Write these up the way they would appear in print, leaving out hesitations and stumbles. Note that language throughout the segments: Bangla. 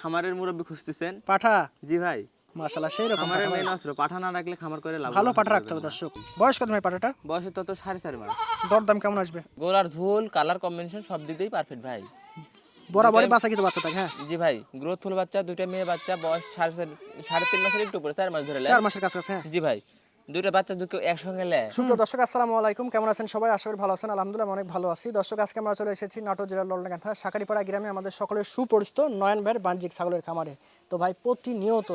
খামারের মুরব্বি খুঁজতেছেন? পাঠা। জি ভাই। মাশাআল্লাহ সেই রকম খামারের পাঠা ভাই। মেন অস্ত্র। পাঠা না রাখলে খামার করে লাভ ভালো পাঠা রাখতে হবে দর্শক। বয়স কত ভাই পাঠাটার? বয়স তো 4.5 মাস। দরদাম কেমন আসবে? গোলার ঝোল, কালার কম্বিনেশন সব দিক দিয়েই পারফেক্ট ভাই। বরাবরই বাচ্চা কিন্তু বাচ্চা থাকে হ্যাঁ। জি ভাই, গ্রোথফুল বাচ্চা, দুইটা মেয়ে বাচ্চা, বয়স 3.5 মাসের একটু উপরে, 4 মাস ধরে 4 মাসের কাছাকাছি হ্যাঁ। জি ভাই, দুইটা বাচ্চা দুটো একসঙ্গে লেয়। সুপ্রিয় দর্শক আসসালামু আলাইকুম, কেমন আছেন সবাই? আশা করি ভালো আছেন। আলহামদুলিল্লাহ অনেক ভালো আছি। দর্শক আজকে আমরা চলে এসেছি নাটোর জেলার ললডাঙ্গা থানা শাকারিপাড়া গ্রামে আমাদের সকলের সুপরিচিত নয়ন ভাইয়ের বাণিজ্যিক ছাগলের খামারে। তো ভাই প্রতিনিয়ত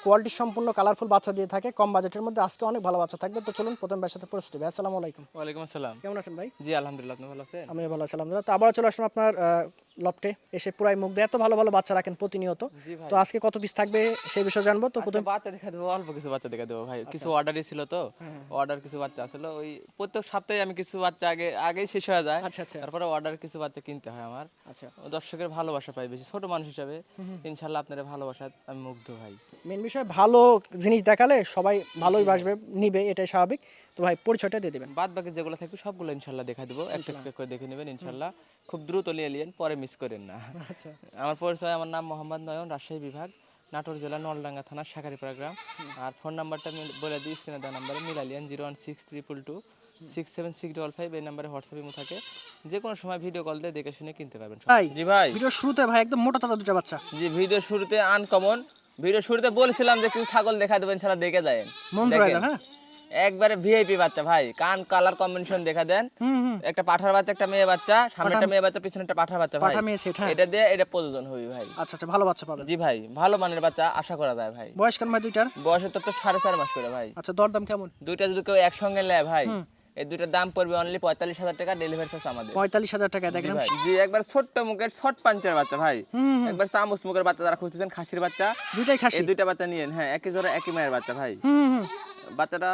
কোয়ালিটি সম্পূর্ণ কালারফুল বাচ্চা দিয়ে থাকে কম বাজেটের মধ্যে। আজকে অনেক ভালো বাচ্চা থাকবে। তো চলুন প্রথম ভাইয়ের সাথে পরিচিত ভাই। আসসালামু আলাইকুম। ওয়ালাইকুম আসসালাম। কেমন আছেন ভাই? জি আলহামদুলিল্লাহ, আপনি ভালো আছেন? আমি ভালো আছি আলহামদুলিল্লাহ। তো আবার চলে আসলাম আপনার লফটে এসে পুরাই মুখ দিয়ে এত ভালো ভালো বাচ্চা রাখেন প্রতিনিয়ত। জি ভাই। তো আজকে কত পিস থাকবে সেই বিষয়ে জানবো। তো প্রথম বাচ্চা দেখা দেবো, অল্প কিছু বাচ্চা দেখা দেবো ভাই। কিছু অর্ডারই ছিল তো, অর্ডার কিছু বাচ্চা আসলে ওই প্রত্যেক সপ্তাহে আমি কিছু বাচ্চা আগেই শেষ হয়ে যায়। আচ্ছা আচ্ছা তারপরে অর্ডার কিছু বাচ্চা কিনতে হয় আমার। আচ্ছা। ও দর্শকের ভালোবাসা পাই বেশি, ছোট মানুষ হিসাবে ইনশাল্লাহ আপনাদের ভালোবাসা আমি মুগ্ধ ভাই। মেন বিষয় ভালো জিনিস দেখালে সবাই ভালোই বাসবে নিবে, এটাই স্বাভাবিক। তো ভাই পরিচয়টা দিয়ে দিবেন। বাদ বাকি যেগুলো থাকবে সবগুলো ইনশাল্লাহ দেখা দেবো, একটা একটা করে দেখে নেবেন ইনশাল্লাহ। খুব দ্রুত নিয়ে নিন, পরে মিস করেন না। আচ্ছা আমার পরিচয়, আমার নাম মোহাম্মদ নয়ন, রাজশাহী বিভাগ, নাটোর জেলা নলডাঙ্গা থানা শাকারিপাড়া গ্রাম। আর ফোন নাম্বারটা বলে দিই, স্ক্রিনে দেওয়া নাম্বারে মিলালিয়ান 01622276655, এই নাম্বারে হোয়াটসঅ্যাপ ইমো থাকে। যে কোনো সময় ভিডিও কল দিয়ে দেখে শুনে কিনতে পারবেন। ভাই জি ভাই। ভিডিওর শুরুতে ভাই একদম মোটা তাজা দুটো বাচ্চা। জি, ভিডিও শুরুতে আনকমন, ভিডিও শুরুতে বলেছিলাম যে কিছু ছাগল দেখা দেবেন, ইনশাল্লাহ দেখে দেন। মন জয় হ্যাঁ। একবারে ভিআইপি বাচ্চা ভাই, কান কালার কম্বিনেশন দেখা দেন। একটা পাঠার বাচ্চা, একটা মেয়ে বাচ্চা, সামনে একটা মেয়ে বাচ্চা, পিছনে একটা পাঠার বাচ্চা ভাই। পাঠা মেয়ে সেট হ্যাঁ। এটা দিয়ে এটা প্রযোজন হবে ভাই। আচ্ছা আচ্ছা ভালো বাচ্চা পাবেন। জি ভাই, ভালো মানের বাচ্চা আশা করা যায় ভাই। বয়স কেমন ভাই দুইটার? বয়স তো 4.5 মাস করে ভাই। আচ্ছা দরদাম কেমন? দুইটা যদি কেউ একসঙ্গে নেয় ভাই, এই দুইটার দাম পড়বে অনলি 45,000 টাকা, ডেলিভারি চার্জ আমাদের। 45,000 টাকা জি দেখেন। ভাই। জি, একবার ছোট্ট মুখের শর্ট পাঞ্চের বাচ্চা ভাই, একবার চামচ মুখের বাচ্চা যারা খুঁজতেছেন, খাসির বাচ্চা, দুইটাই খাসি। এই দুইটা বাচ্চা নিয়েন। হ্যাঁ, একই জোড়া একই মায়ের বাচ্চা ভাই। বাচ্চাটা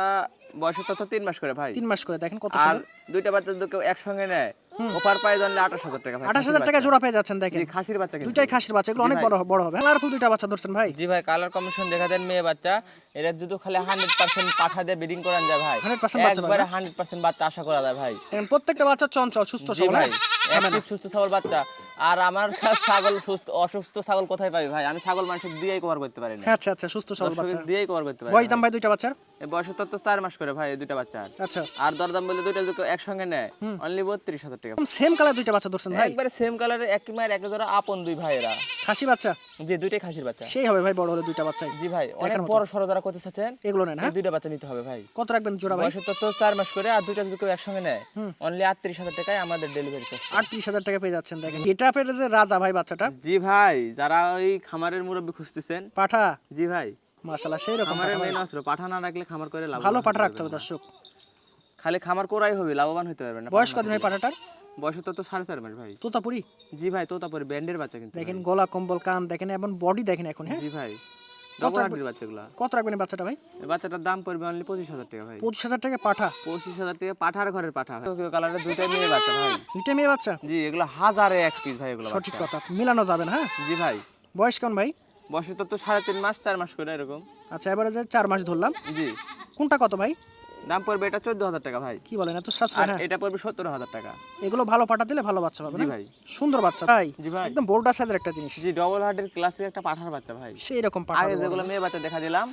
বয়স তো 3 মাস করে ভাই। 3 মাস করে দেখেন কত আর সুন্দর। দুইটা বাচ্চা যদি কেউ একসঙ্গে নেয়, অফার পাই জানলে 28,000 টাকা ভাই। 28,000 টাকা জোড়া পেয়ে যাচ্ছেন দেখেন। জি, খাসির বাচ্চা কিন্তু। দুইটাই খাসির বাচ্চা, এগুলো জি অনেক ভাই। বড় হবে। কালারফুল দুইটা বাচ্চা ধরছেন ভাই। জি ভাই, কালার কম্বিনেশন দেখা দেন মেয়ে বাচ্চা। এরা যদি খালি 100% পাঠা দিয়ে ব্রিডিং করান যায় ভাই, 100% বাচ্চা একবারে পাবে। 100% বাচ্চা আশা করা যায় ভাই। দেখেন প্রত্যেকটা বাচ্চা চঞ্চল সুস্থ জি সবল ভাই, হ্যাঁ। একটিভ সুস্থ সবল বাচ্চা। আর আমার ছাগল সুস্থ, অসুস্থ ছাগল কোথায় পাবি ভাই? আমি ছাগল মানুষ দিয়েই কভার করতে পারি না। আচ্ছা আচ্ছা সুস্থ সবল বাচ্চা। দর্শকের দিয়েই কভার করতে পারি। বয়স দাম ভাই দুইটা বাচ্চার? এই বয়স তো 4 মাস করে ভাই এই দুইটা বাচ্চার। আচ্ছা আর দরদাম বলে দুইটা যদি কেউ একসঙ্গে নেয় অনলি 32,000 টাকা। সেম কালার দুইটা বাচ্চা ধরছেন ভাই। একবারে সেম কালারের, একই মায়ের এক জোড়া আপন দুই ভাই এরা। খাসি বাচ্চা জি, দুইটাই খাসির বাচ্চা। সেই হবে ভাই বড় হলে দুইটা বাচ্চাই। জি ভাই, অনেক বড় সরো যারা করতে চাচ্ছেন এগুলো নেন হ্যাঁ। এই দুইটা বাচ্চা নিতে হবে ভাই। কত রাখবেন জোড়া ভাই? বয়স তো 4 মাস করে, আর দুইটা যদি কেউ একসঙ্গে নেয় অনলি 38,000 টাকায় আমাদের ডেলিভারি চার্জ। 38,000 টাকা পেয়ে যাচ্ছেন দেখেন। এটা পেয়ে যে রাজা ভাই বাচ্চাটা। জি ভাই, যারা ওই খামারের মুরব্বি খুঁজতেছেন? পাঠা। জি ভাই। মাশাআল্লাহ সেই রকম খামারের মেন অস্ত্র। পাঠা না রাখলে খামার করে লাভ ভালো পাঠা রাখতে হবে দর্শক। খালি খামার করাই হবে, লাভবান হতে পারবেন না। বয়স কত ভাই পাঠাটার? বয়স তো 4.5 মাস ভাই। তোতাপুরি জি ভাই, তোতাপুরি ব্যান্ডের বাচ্চা কিন্তু। দেখেন, গলা কম্বল কান দেখেন এবং বডি দেখেন এখন হ্যাঁ। জি ভাই, ডবল হাড্ডির বাচ্চাগুলা। কত রাখবেন এই বাচ্চাটা ভাই? এই বাচ্চাটার দাম পড়বে অনলি 25,000 টাকা ভাই। 25,000 টাকা পাঠা। 25,000 টাকা পাঠার ঘরের পাঠা ভাই। টোকিও কালারের দুইটাই মেয়ে বাচ্চা ভাই। দুইটা মেয়ে বাচ্চা? জি, এগুলো হাজারে এক পিস ভাই এগুলো। সঠিক কথা, মিলানো যাবে না হ্যাঁ। জি ভাই। বয়স কেমন ভাই? বয়স তো 3.5 মাস, 4 মাস করে এরকম। আচ্ছা এবারে যে 4 মাস ধরলাম। জি। কোনটা কত ভাই? দাম পড়বে এটা 14,000 টাকা ভাই। কি বলেন এত সাশ্রয় আর হ্যাঁ। এটা পড়বে 17,000 টাকা। এগুলো ভালো পাঠা দিলে ভালো বাচ্চা পাবে জি না? ভাই। সুন্দর বাচ্চা ভাই। জি ভাই। একদম বোল্ডার সাইজের একটা জিনিস। জি, ডবল হার্টের ক্লাসিক একটা পাঠার বাচ্চা ভাই। সেই রকম পাঠা। আগে যেগুলো মেয়ে বাচ্চা দেখা দিলাম,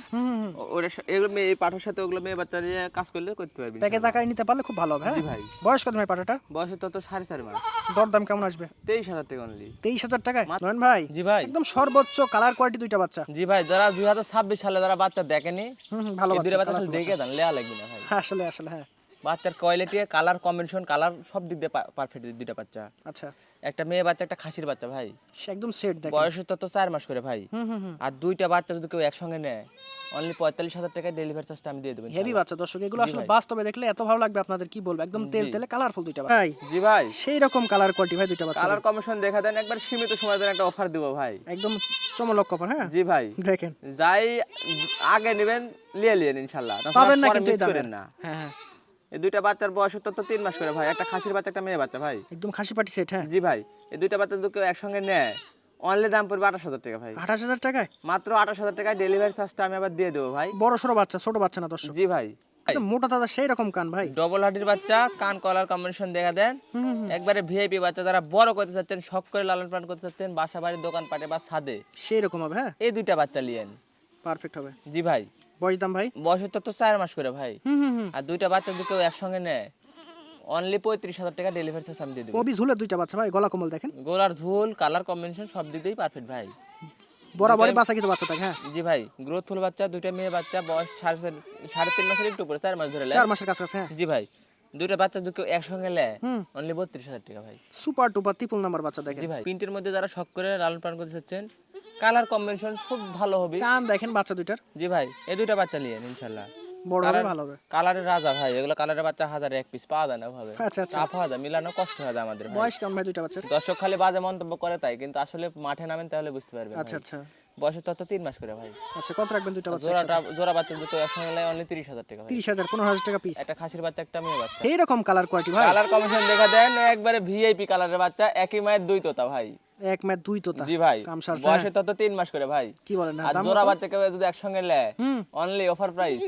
ওরা এগুলো মেয়ে এই পাঠার সাথে ওগুলো মেয়ে বাচ্চা দিয়ে কাজ করলে করতে পারবি। প্যাকেজ আকারে নিতে পারলে খুব ভালো হবে হ্যাঁ। জি ভাই। বয়স কত ভাই পাঠাটার? বয়স তো 4.5 মাস। দরদাম কেমন আসবে? 23,000 টাকা অনলি। 23,000 টাকায় নয়ন ভাই? জি ভাই। একদম সর্বোচ্চ কালার কোয়ালিটি দুইটা বাচ্চা। জি ভাই, যারা 2026 সালে যারা বাচ্চা দেখেনি, ভালো এই দুইটা বাচ্চা বাচ্চা খালি দেখে দেন, লেয়া লাগবে না ভাই। আসলে আসলে হ্যাঁ। বাচ্চার কোয়ালিটি, কালার কম্বিনেশন, কালার সব দিক দিয়ে পারফেক্ট দুইটা বাচ্চা। আচ্ছা একটা মেয়ে বাচ্চা, একটা খাসির বাচ্চা ভাই। সে একদম সেট দেখেন। বয়স তো 4 মাস করে ভাই। আর দুইটা বাচ্চা যদি কেউ একসঙ্গে নেয় অনলি 45,000 টাকায় ডেলিভারি চার্জটা আমি দিয়ে দেব। হেভি বাচ্চা দর্শক, এগুলো আসলে বাস্তবে দেখলে এত ভালো লাগবে আপনাদের কি বলবো, একদম তেল তেলে কালারফুল দুইটা বাচ্চা ভাই। জি ভাই। সেই রকম কালার কোয়ালিটি ভাই দুইটা বাচ্চা। কালার কম্বিনেশন দেখা দেন, একবার সীমিত সময়ের জন্য একটা অফার দিব ভাই। একদম চমলক কপার হ্যাঁ। জি ভাই। দেখেন যাই আগে নেবেন লিয়ে ইনশাআল্লাহ, পাবেন না পরে কিন্তু মিস এই দামে করেন না। হ্যাঁ হ্যাঁ। এই দুইটা বাচ্চার বয়স তো 3 মাস করে ভাই, একটা খাসির বাচ্চা, একটা মেয়ে বাচ্চা ভাই। একদম খাসি পাটি সেট হ্যাঁ। জি ভাই, এই দুইটা বাচ্চা যদি কেউ একসঙ্গে নেয় অনলি দাম পড়বে 28,000 টাকা ভাই। 28,000 টাকায় মাত্র 28,000 টাকায় ডেলিভারি চার্জটা আমি আবার দিয়ে দেবো ভাই। বড় সড়ো বাচ্চা, ছোট বাচ্চা না দর্শক। জি ভাই, কিন্তু মোটা তাজা সেই রকম কান ভাই। ডবল হার্ডির বাচ্চা, কান কলার কম্বিনেশন দেখা দেন, একবারে ভিআইপি বাচ্চা যারা বড় করতে চাচ্ছেন, শখ করে লালন পালন করতে চাচ্ছেন, বাসা বাড়ির দোকান পাটে বা ছাদে, সেই রকম হবে। হ্যাঁ, এই দুইটা বাচ্চা লিয়েন। পারফেক্ট হবে। জি ভাই। বয়স দাম ভাই? বয়সের তো 4 মাস করে ভাই। হুম। আর দুইটা বাচ্চা যদি কেউ একসঙ্গে নেয়, অনলি 35,000 টাকা ডেলিভারি চার্জ আমি দিয়ে দেবো। কবি ঝুলের দুইটা বাচ্চা ভাই, গলা কম্বল দেখেন, গোলার ঝুল, কালার কম্বিনেশন সব দিতেই পারফেক্ট ভাই। বরাবরই বাচ্চা কিন্তু বাচ্চা থাকে। হ্যাঁ, জি ভাই, গ্রোথফুল বাচ্চা, দুইটা মেয়ে বাচ্চা, বয়স 3.5 মাসের একটু উপরে, 4 মাস ধরে 4 মাসের কাছাকাছি। হ্যাঁ জি ভাই, দুইটা বাচ্চা যদি কেউ একসঙ্গে নেয়, অনলি 32,000 টাকা ভাই। সুপার টুপার ট্রিপল নাম্বার বাচ্চা দেখেন। জি ভাই, প্রিন্টের মধ্যে যারা শখ করে লালন পালন করতে চাচ্ছেন, কালার কম্বিনেশন খুব ভালো হবে। কান দেখেন বাচ্চা দুইটার। জি ভাই, এই দুইটা বাচ্চা নিয়েন ইনশাআল্লাহ। বড় হবে, ভালো হবে। কালারের রাজা ভাই, এগুলো কালারের বাচ্চা 1000 পিস পাওয়া যায় না ভাবে। আচ্ছা। চাপ হওয়া যায়, মিলানো কষ্ট হয় আমাদের ভাই। বয়স কেমন ভাই দুইটা বাচ্চার? দর্শক খালি বাজে মন্তব্য করে তাই, কিন্তু আসলে মাঠে নামেন তাহলে বুঝতে পারবেন। আচ্ছা। বয়সের তত 3 মাস করে ভাই। আচ্ছা, কত রাখবেন দুইটা বাচ্চা? জোড়া বাচ্চা দুটো একসঙ্গে নেয় অনলি 30,000 টাকা ভাই। 30,000, 15,000 টাকা পিস। একটা খাসির বাচ্চা, একটা মেয়ে বাচ্চা। এইরকম কালার কোয়ালিটি ভাই। কালার কম্বিনেশন দেখা দেন, একবারে ভিআইপি কালারের বাচ্চা, একই মায়ের দুই তোতা ভাই। এক ম্যাচ দুই তোতা। জি ভাই, কামসার বয়সের তত 3 মাস করে ভাই। কি বলেন? আর জোড়া বাচ্চা কেউ যদি একসঙ্গে নেয়, অনলি অফার প্রাইস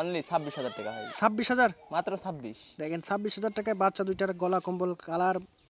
অনলি 26,000 টাকা ভাই। 26,000 মাত্র 26। দেখেন, 26,000 টাকায় বাচ্চা দুইটার গলা কম্বল কালার